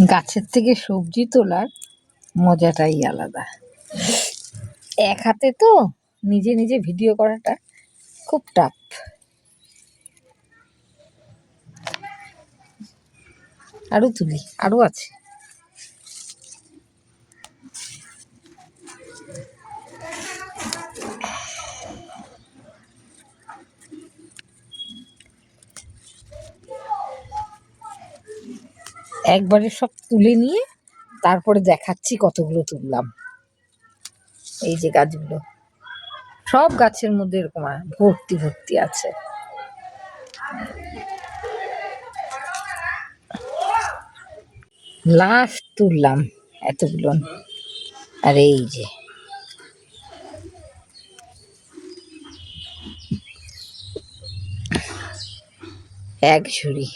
গাছের থেকে সবজি তোলার মজাটাই আলাদা। এক হাতে তো নিজে নিজে ভিডিও করাটা খুব টাফ। আরো তুলি, আরো আছে। একবারে সব তুলে নিয়ে তারপরে দেখাচ্ছি কতগুলো তুললাম। এই যে গাছগুলো, সব গাছের মধ্যে এরকম ভর্তি ভর্তি আছে। লাস্ট তুললাম এতগুলো। আর এই যে এক ঝুড়ি।